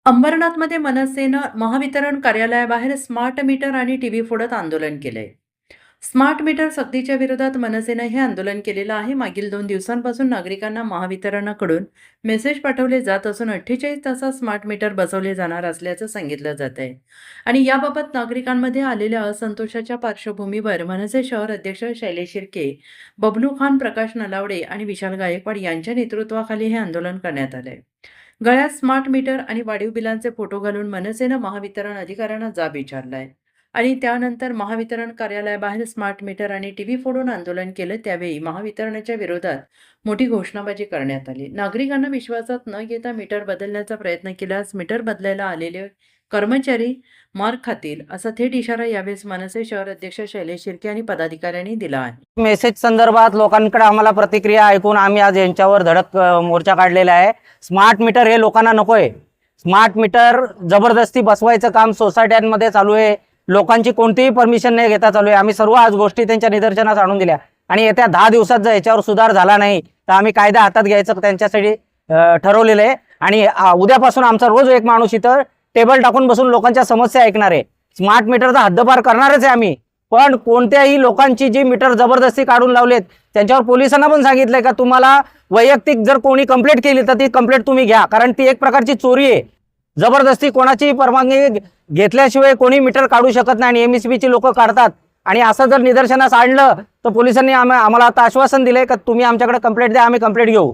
अंबरनाथमध्ये मनसेनं महावितरण कार्यालयाबाहेर स्मार्ट मीटर आणि टीव्ही फोडत आंदोलन केलंय. स्मार्ट मीटर सक्तीच्या विरोधात मनसेनं हे आंदोलन केलेलं आहे. मागील 2 दिवसांपासून नागरिकांना महावितरणाकडून मेसेज पाठवले जात असून 48 तासात स्मार्ट मीटर बसवले जाणार असल्याचं सांगितलं जात आहे. आणि याबाबत नागरिकांमध्ये आलेल्या असंतोषाच्या पार्श्वभूमीवर मनसे शहर अध्यक्ष शैलेश शिर्के, बबलू खान, प्रकाश नलावडे आणि विशाल गायकवाड यांच्या नेतृत्वाखाली हे आंदोलन करण्यात आलंय. गळ्यात स्मार्ट मीटर आणि वाढीव बिलांचे फोटो घालून मनसेनं महावितरण अधिकाऱ्यांना जाब विचारलाय. आणि त्यानंतर महावितरण कार्यालयाबाहेर स्मार्ट मीटर आणि टीव्ही फोडून आंदोलन केलं. त्यावेळी महावितरणाच्या विरोधात मोठी घोषणाबाजी करण्यात आली. नागरिकांना विश्वासात न घेता मीटर बदलण्याचा प्रयत्न केल्यास मीटर बदलायला आलेले कर्मचारी मार खातील, असा थेट इशारा यावेळेस मनसे शहर अध्यक्ष शैलेश शिर्के आणि पदाधिकाऱ्यांनी दिला आहे. मेसेज संदर्भात लोकांकडे आम्हाला प्रतिक्रिया ऐकून आम्ही आज यांच्यावर धडक मोर्चा काढलेला आहे. स्मार्ट मीटर हे लोकांना नकोय. स्मार्ट मीटर जबरदस्ती बसवायचं काम सोसायट्यांमध्ये चालू आहे. लोकांची कोणतीही परमिशन न घेता चालू आहे. आम्ही सर्व आज गोष्टी त्यांच्या निदर्शनास आणून दिल्या आणि येत्या 10 दिवसात जर याच्यावर सुधार झाला नाही तर आम्ही कायदा हातात घ्यायचं त्यांच्यासाठी ठरवलेलं आहे. आणि उद्यापासून आमचा रोज एक माणूस इथं टेबल टाकून बसून लोकांच्या समस्या ऐकणार आहे. स्मार्ट मीटरचा हद्दपार करणारच आहे आम्ही. पण कोणत्याही लोकांची जी मीटर जबरदस्ती काढून लावलेत त्यांच्यावर पोलिसांना पण सांगितलंय का तुम्हाला वैयक्तिक जर कोणी कंप्लेंट केली तर ती कंप्लेंट तुम्ही घ्या, कारण ती एक प्रकारची चोरी आहे. जबरदस्ती कोणाची परवानगी घेतल्याशिवाय कोणी मीटर काढू शकत नाही आणि एमएसबीची लोक काढतात. आणि असं जर निदर्शनास आणलं तर पोलिसांनी आम्हाला आता आश्वासन दिलंय का तुम्ही आमच्याकडे कंप्लेंट द्या, आम्ही कंप्लेंट घेऊ.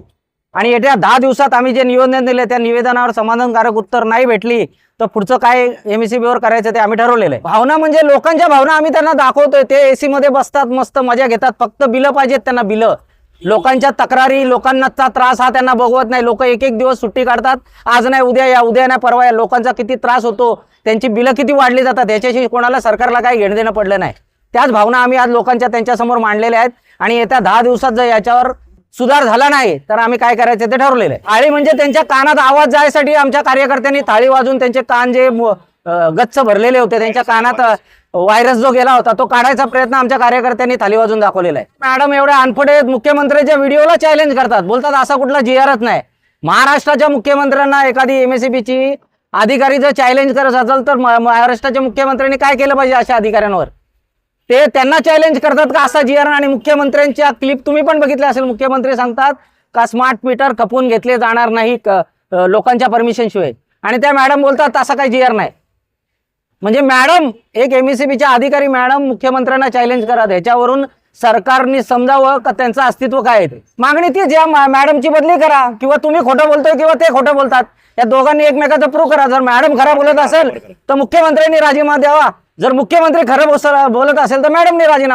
आणि येत्या 10 दिवसात आम्ही जे निवेदन दिले त्या निवेदनावर समाधानकारक उत्तर नाही भेटली तर पुढचं काय एमएसबीवर करायचं ते आम्ही ठरवलेलं आहे. भावना म्हणजे लोकांच्या भावना आम्ही त्यांना दाखवतोय. ते एसी मध्ये बसतात, मस्त मजा घेतात, फक्त बिलं पाहिजेत त्यांना, बिलं. लोकांच्या तक्रारी, लोकांचा त्रास हा त्यांना बघवत नाही. लोक एक एक दिवस सुट्टी काढतात, आज नाही उद्या या, उद्या नाही परवा या. लोकांचा किती त्रास होतो, त्यांची बिलं किती वाढली जातात, याच्याशी कोणाला सरकारला काही घेणं देणं पडलं नाही. त्याच भावना आम्ही आज लोकांच्या त्यांच्यासमोर मांडलेल्या आहेत. आणि येत्या 10 दिवसात जर याच्यावर सुधार झाला नाही तर आम्ही काय करायचं ते ठरवलेलं आहे. थाळी म्हणजे त्यांच्या कानात आवाज जायसाठी आमच्या कार्यकर्त्यांनी थाळी वाजून त्यांचे कान जे गच्च भरलेले होते, त्यांच्या कानात व्हायरस जो गेला होता तो काढायचा प्रयत्न आमच्या कार्यकर्त्यांनी थाली वाजून दाखवलेला आहे. मॅडम एवढ्या अनफडे मुख्यमंत्र्यांच्या व्हिडिओला चॅलेंज करतात, बोलतात असा कुठला जीआरच नाही. महाराष्ट्राच्या मुख्यमंत्र्यांना एखादी एमएसबीची अधिकारी जर चॅलेंज करत असेल तर महाराष्ट्राच्या मुख्यमंत्र्यांनी काय केलं पाहिजे अशा अधिकाऱ्यांवर? ते त्यांना चॅलेंज करतात का असा जीआर? आणि मुख्यमंत्र्यांच्या क्लिप तुम्ही पण बघितल्या असेल. मुख्यमंत्री सांगतात का स्मार्ट मीटर खपून घेतले जाणार नाही लोकांच्या परमिशन शिवाय, आणि त्या मॅडम बोलतात असा काही जीआर नाही. म्हणजे मॅडम, एक एमएसबीच्या अधिकारी मॅडम मुख्यमंत्र्यांना चॅलेंज करत, ह्याच्यावरून सरकारने समजावं का त्यांचं अस्तित्व काय आहे. मागणी ती ज्या मॅडमची बदली करा, किंवा तुम्ही खोटं बोलतोय किंवा ते खोटं बोलतात, या दोघांनी एकमेकाचं प्रूव्ह करा. जर मॅडम खरं बोलत असेल तर मुख्यमंत्र्यांनी राजीनामा द्यावा, जर मुख्यमंत्री खरं बोलत असेल तर मॅडमने राजीनामा